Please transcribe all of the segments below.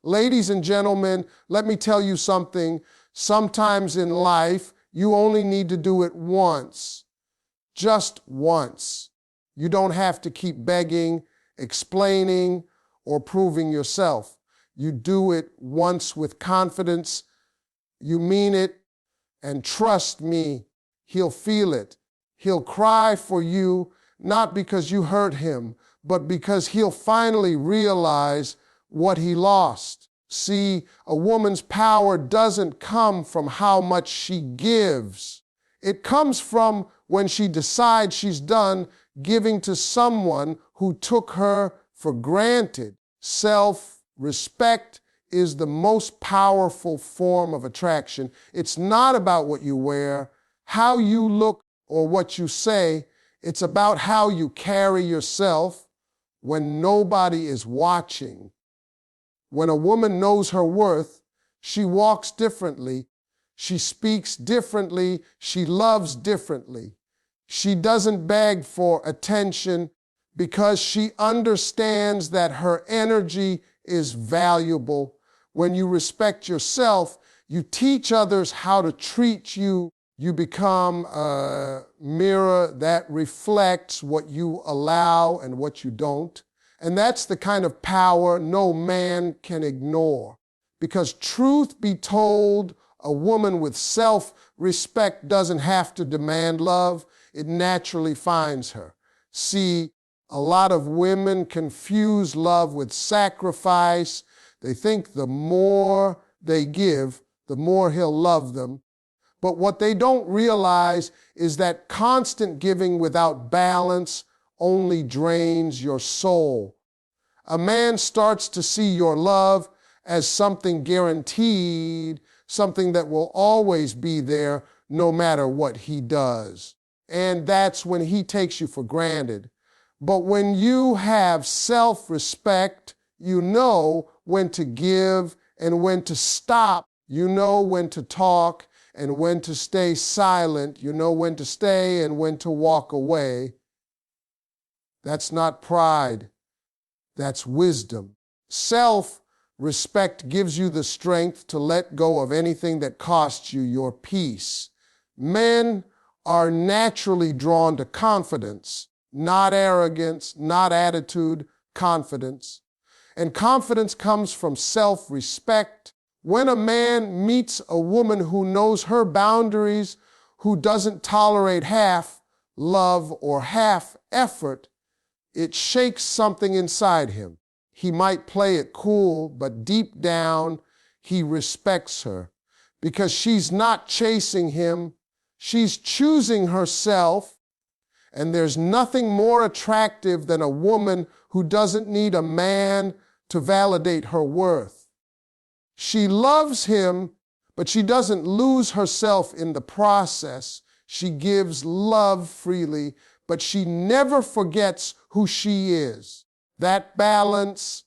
Ladies and gentlemen, let me tell you something. Sometimes in life, you only need to do it once. Just once. You don't have to keep begging, explaining, or proving yourself. You do it once with confidence. You mean it, and trust me, he'll feel it. He'll cry for you, not because you hurt him, but because he'll finally realize what he lost. See, a woman's power doesn't come from how much she gives. It comes from when she decides she's done giving to someone who took her for granted. Self-respect is the most powerful form of attraction. It's not about what you wear, how you look, or what you say. It's about how you carry yourself when nobody is watching. When a woman knows her worth, she walks differently, she speaks differently, she loves differently. She doesn't beg for attention because she understands that her energy is valuable. When you respect yourself, you teach others how to treat you. You become a mirror that reflects what you allow and what you don't. And that's the kind of power no man can ignore. Because truth be told, a woman with self-respect doesn't have to demand love. It naturally finds her. See, a lot of women confuse love with sacrifice. They think the more they give, the more he'll love them. But what they don't realize is that constant giving without balance only drains your soul. A man starts to see your love as something guaranteed, something that will always be there no matter what he does. And that's when he takes you for granted. But when you have self-respect, you know when to give and when to stop. You know when to talk and when to stay silent. You know when to stay and when to walk away. That's not pride. That's wisdom. Self-respect gives you the strength to let go of anything that costs you your peace. Men are naturally drawn to confidence, not arrogance, not attitude, confidence. And confidence comes from self-respect. When a man meets a woman who knows her boundaries, who doesn't tolerate half love or half effort, it shakes something inside him. He might play it cool, but deep down, he respects her because she's not chasing him. She's choosing herself. And there's nothing more attractive than a woman who doesn't need a man to validate her worth. She loves him, but she doesn't lose herself in the process. She gives love freely, but she never forgets who she is. That balance,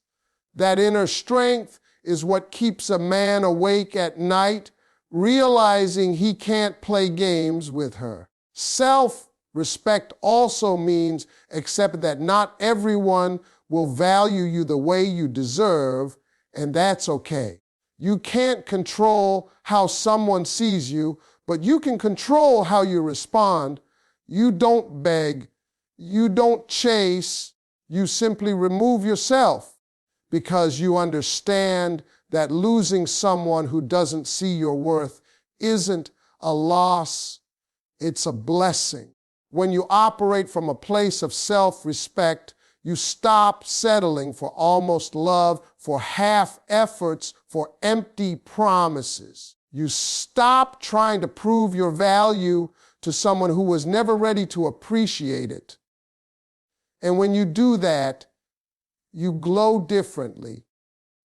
that inner strength is what keeps a man awake at night, realizing he can't play games with her. Self-respect also means accept that not everyone will value you the way you deserve, and that's okay. You can't control how someone sees you, but you can control how you respond. You don't beg, you don't chase, you simply remove yourself because you understand that losing someone who doesn't see your worth isn't a loss, it's a blessing. When you operate from a place of self-respect, you stop settling for almost love, for half efforts, for empty promises. You stop trying to prove your value to someone who was never ready to appreciate it. And when you do that, you glow differently,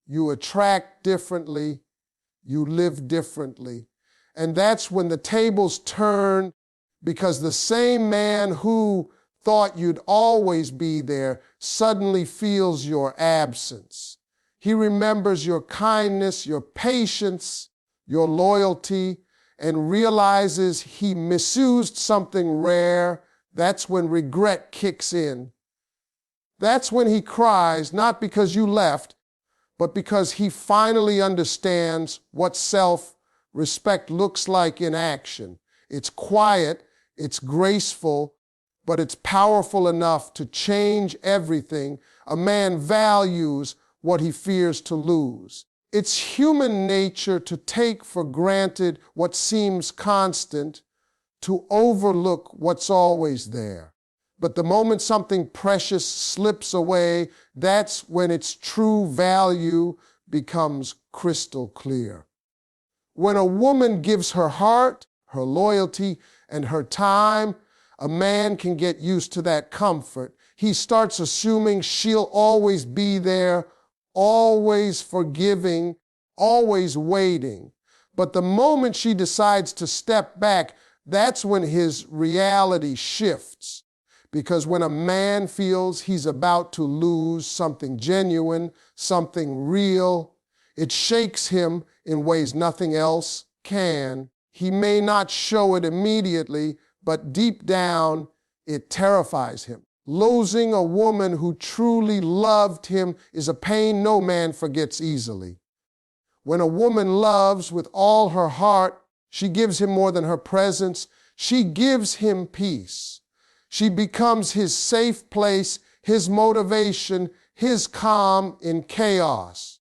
you attract differently, you live differently. And that's when the tables turn, because the same man who thought you'd always be there suddenly feels your absence. He remembers your kindness, your patience, your loyalty, and realizes he misused something rare. That's when regret kicks in. That's when he cries, not because you left, but because he finally understands what self-respect looks like in action. It's quiet, it's graceful, but it's powerful enough to change everything. A man values what he fears to lose. It's human nature to take for granted what seems constant, to overlook what's always there. But the moment something precious slips away, that's when its true value becomes crystal clear. When a woman gives her heart, her loyalty, and her time, a man can get used to that comfort. He starts assuming she'll always be there, always forgiving, always waiting. But the moment she decides to step back, that's when his reality shifts. Because when a man feels he's about to lose something genuine, something real, it shakes him in ways nothing else can. He may not show it immediately, but deep down, it terrifies him. Losing a woman who truly loved him is a pain no man forgets easily. When a woman loves with all her heart, she gives him more than her presence. She gives him peace. She becomes his safe place, his motivation, his calm in chaos.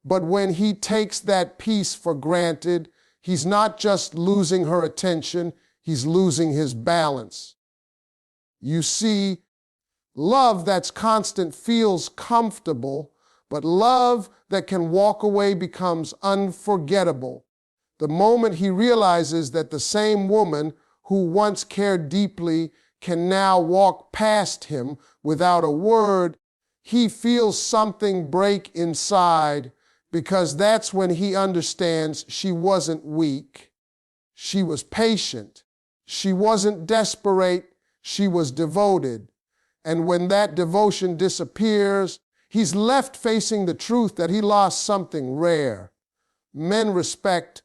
But when he takes that peace for granted, he's not just losing her attention, he's losing his balance. You see, love that's constant feels comfortable, but love that can walk away becomes unforgettable. The moment he realizes that the same woman who once cared deeply can now walk past him without a word, he feels something break inside, because that's when he understands she wasn't weak. She was patient. She wasn't desperate. She was devoted. And when that devotion disappears, he's left facing the truth that he lost something rare. Men respect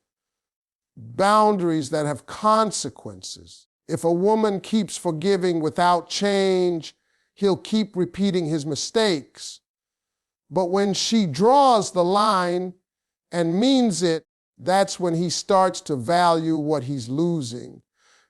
boundaries that have consequences. If a woman keeps forgiving without change, he'll keep repeating his mistakes. But when she draws the line and means it, that's when he starts to value what he's losing.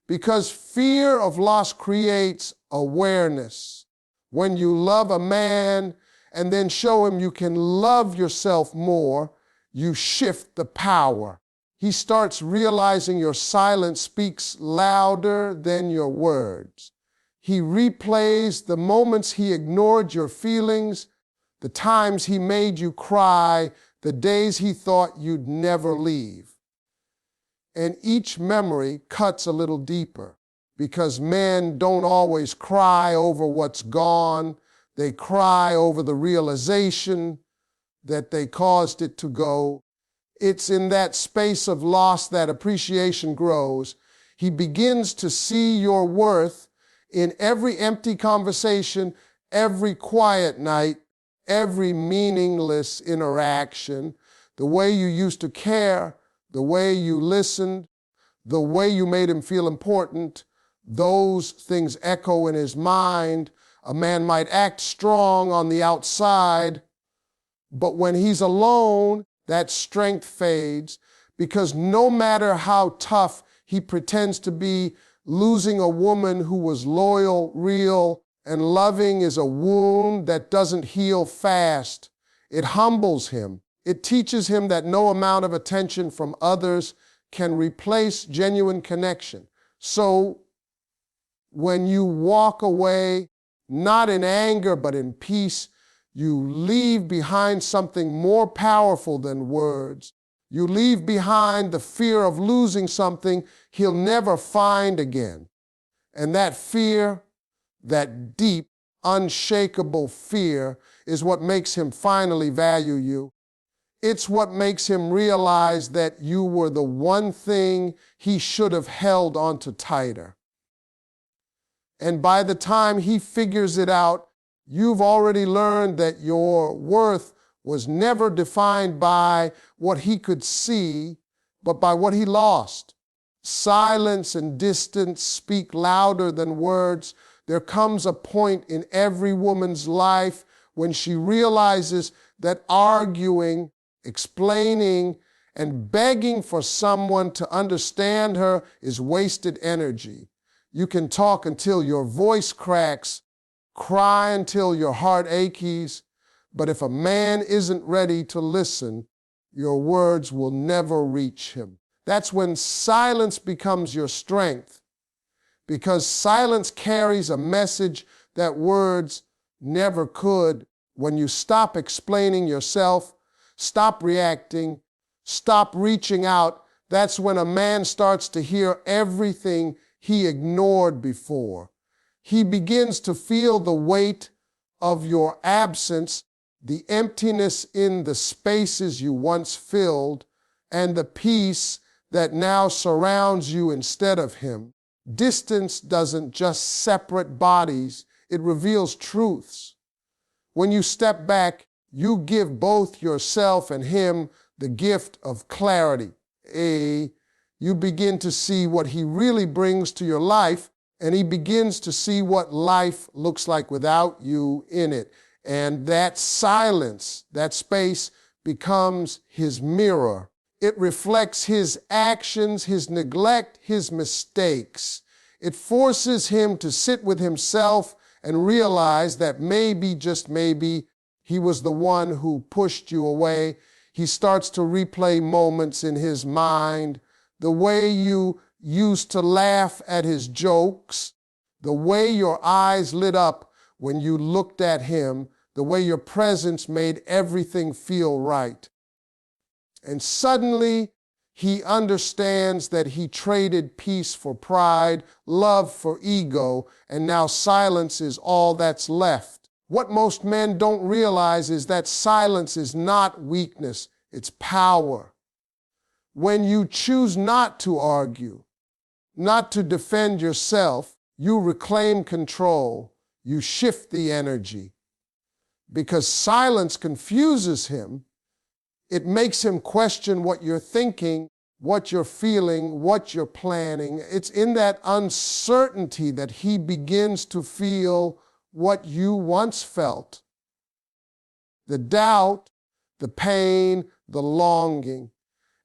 Because fear of loss creates awareness. When you love a man and then show him you can love yourself more, you shift the power. He starts realizing your silence speaks louder than your words. He replays the moments he ignored your feelings, the times he made you cry, the days he thought you'd never leave. And each memory cuts a little deeper, because men don't always cry over what's gone. They cry over the realization that they caused it to go. It's in that space of loss that appreciation grows. He begins to see your worth in every empty conversation, every quiet night, every meaningless interaction, the way you used to care, the way you listened, the way you made him feel important. Those things echo in his mind. A man might act strong on the outside, but when he's alone, that strength fades, because no matter how tough he pretends to be, losing a woman who was loyal, real, and loving is a wound that doesn't heal fast. It humbles him. It teaches him that no amount of attention from others can replace genuine connection. So when you walk away, not in anger, but in peace, you leave behind something more powerful than words. You leave behind the fear of losing something he'll never find again. And that fear, that deep, unshakable fear, is what makes him finally value you. It's what makes him realize that you were the one thing he should have held onto tighter. And by the time he figures it out, you've already learned that your worth was never defined by what he could see, but by what he lost. Silence and distance speak louder than words. There comes a point in every woman's life when she realizes that arguing, explaining, and begging for someone to understand her is wasted energy. You can talk until your voice cracks, cry until your heart aches, but if a man isn't ready to listen, your words will never reach him. That's when silence becomes your strength, because silence carries a message that words never could. When you stop explaining yourself, stop reacting, stop reaching out, that's when a man starts to hear everything he ignored before. He begins to feel the weight of your absence, the emptiness in the spaces you once filled, and the peace that now surrounds you instead of him. Distance doesn't just separate bodies, it reveals truths. When you step back, you give both yourself and him the gift of clarity. You begin to see what he really brings to your life, and he begins to see what life looks like without you in it. And that silence, that space, becomes his mirror. It reflects his actions, his neglect, his mistakes. It forces him to sit with himself and realize that maybe, just maybe, he was the one who pushed you away. He starts to replay moments in his mind, the way you used to laugh at his jokes, the way your eyes lit up when you looked at him, the way your presence made everything feel right. And suddenly, he understands that he traded peace for pride, love for ego, and now silence is all that's left. What most men don't realize is that silence is not weakness, it's power. When you choose not to argue, not to defend yourself, you reclaim control, you shift the energy. Because silence confuses him, it makes him question what you're thinking, what you're feeling, what you're planning. It's in that uncertainty that he begins to feel what you once felt. The doubt, the pain, the longing.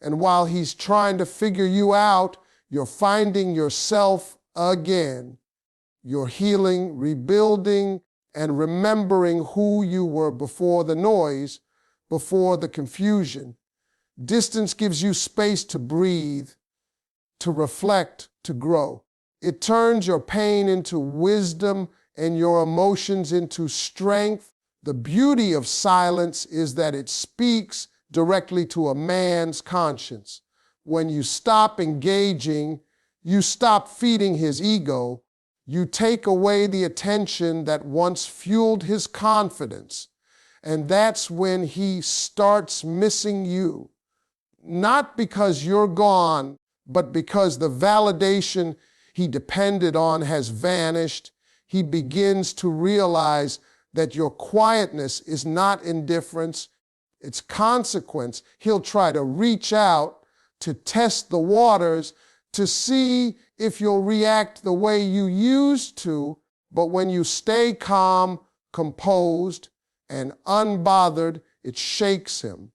And while he's trying to figure you out, you're finding yourself again. You're healing, rebuilding, and remembering who you were before the noise, before the confusion. Distance gives you space to breathe, to reflect, to grow. It turns your pain into wisdom and your emotions into strength. The beauty of silence is that it speaks directly to a man's conscience. When you stop engaging, you stop feeding his ego, you take away the attention that once fueled his confidence. And that's when he starts missing you. Not because you're gone, but because the validation he depended on has vanished. He begins to realize that your quietness is not indifference, it's consequence. He'll try to reach out to test the waters to see if you'll react the way you used to, but when you stay calm, composed, and unbothered, it shakes him.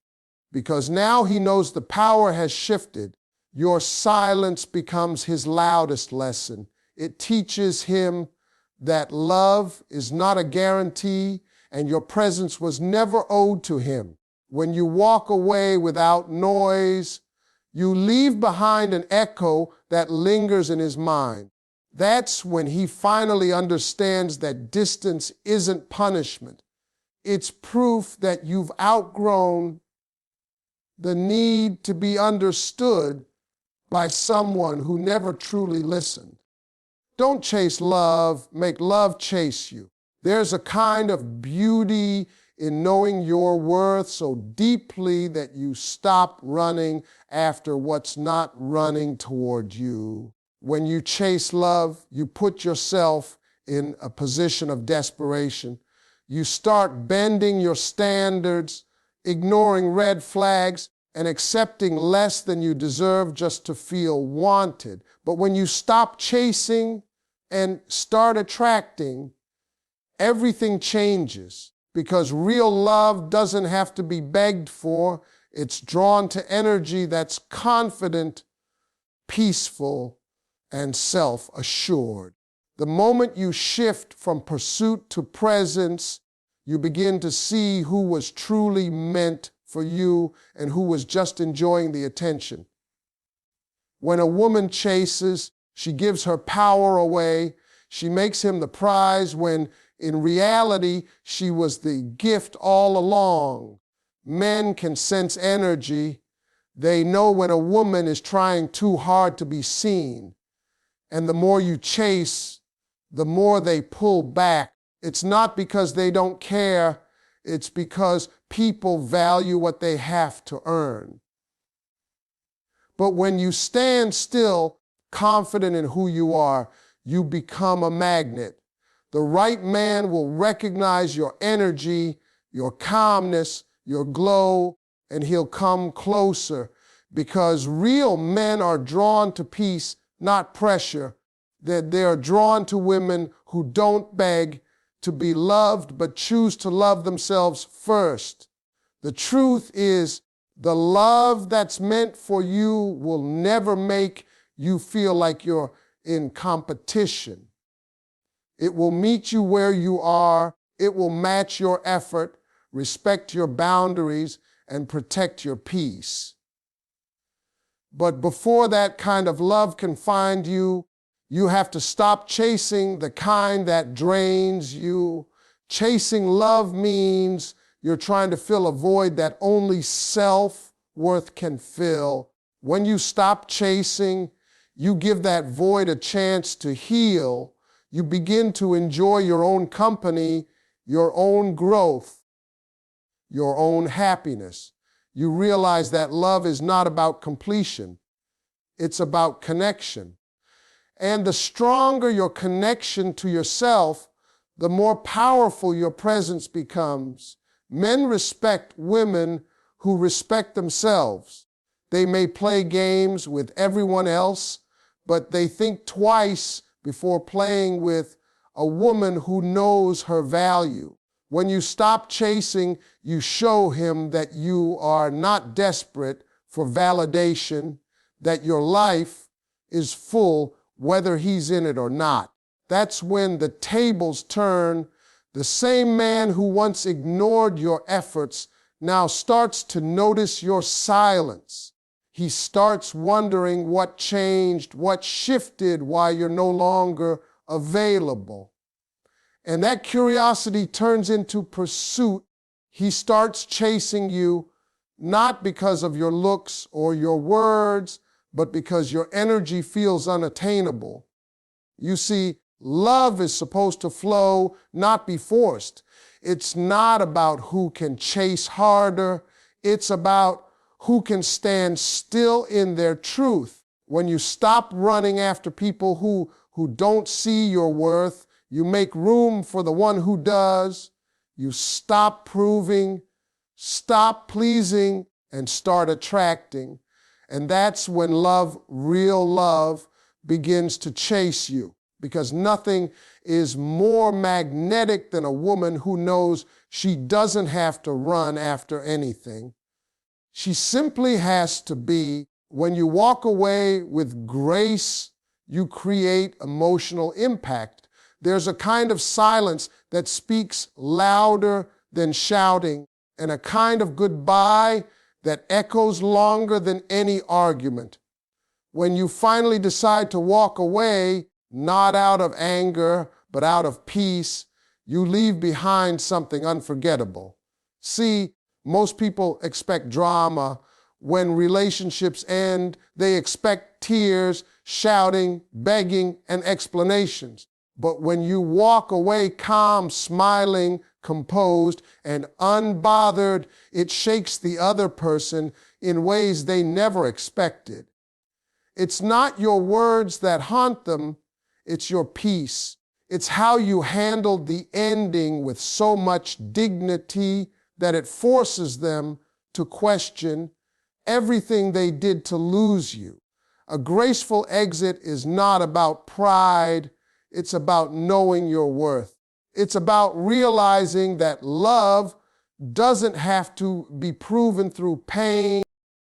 Because now he knows the power has shifted. Your silence becomes his loudest lesson. It teaches him that love is not a guarantee and your presence was never owed to him. When you walk away without noise, you leave behind an echo that lingers in his mind. That's when he finally understands that distance isn't punishment. It's proof that you've outgrown the need to be understood by someone who never truly listened. Don't chase love, make love chase you. There's a kind of beauty in knowing your worth so deeply that you stop running after what's not running toward you. When you chase love, you put yourself in a position of desperation. You start bending your standards, ignoring red flags, and accepting less than you deserve just to feel wanted. But when you stop chasing and start attracting, everything changes. because real love doesn't have to be begged for. It's drawn to energy that's confident, peaceful, and self-assured. The moment you shift from pursuit to presence, you begin to see who was truly meant for you and who was just enjoying the attention. When a woman chases, she gives her power away. She makes him the prize when in reality, she was the gift all along. Men can sense energy. They know when a woman is trying too hard to be seen. And the more you chase, the more they pull back. It's not because they don't care. It's because people value what they have to earn. But when you stand still, confident in who you are, you become a magnet. The right man will recognize your energy, your calmness, your glow, and he'll come closer, because real men are drawn to peace, not pressure. That they are drawn to women who don't beg to be loved, but choose to love themselves first. The truth is, the love that's meant for you will never make you feel like you're in competition. It will meet you where you are. It will match your effort, respect your boundaries, and protect your peace. But before that kind of love can find you, you have to stop chasing the kind that drains you. Chasing love means you're trying to fill a void that only self-worth can fill. When you stop chasing, you give that void a chance to heal. You begin to enjoy your own company, your own growth, your own happiness. You realize that love is not about completion. It's about connection. And the stronger your connection to yourself, the more powerful your presence becomes. Men respect women who respect themselves. They may play games with everyone else, but they think twice before playing with a woman who knows her value. When you stop chasing, you show him that you are not desperate for validation, that your life is full whether he's in it or not. That's when the tables turn. The same man who once ignored your efforts now starts to notice your silence. He starts wondering what changed, what shifted, why you're no longer available. And that curiosity turns into pursuit. He starts chasing you, not because of your looks or your words, but because your energy feels unattainable. You see, love is supposed to flow, not be forced. It's not about who can chase harder. It's about who can stand still in their truth. When you stop running after people who don't see your worth, you make room for the one who does. You stop proving, stop pleasing, and start attracting. And that's when love, real love, begins to chase you. Because nothing is more magnetic than a woman who knows she doesn't have to run after anything. She simply has to be. When you walk away with grace, you create emotional impact. There's a kind of silence that speaks louder than shouting, and a kind of goodbye that echoes longer than any argument. When you finally decide to walk away, not out of anger, but out of peace, you leave behind something unforgettable. See, most people expect drama. When relationships end, they expect tears, shouting, begging, and explanations. But when you walk away calm, smiling, composed, and unbothered, it shakes the other person in ways they never expected. It's not your words that haunt them, it's your peace. It's how you handled the ending with so much dignity that it forces them to question everything they did to lose you. A graceful exit is not about pride, it's about knowing your worth. It's about realizing that love doesn't have to be proven through pain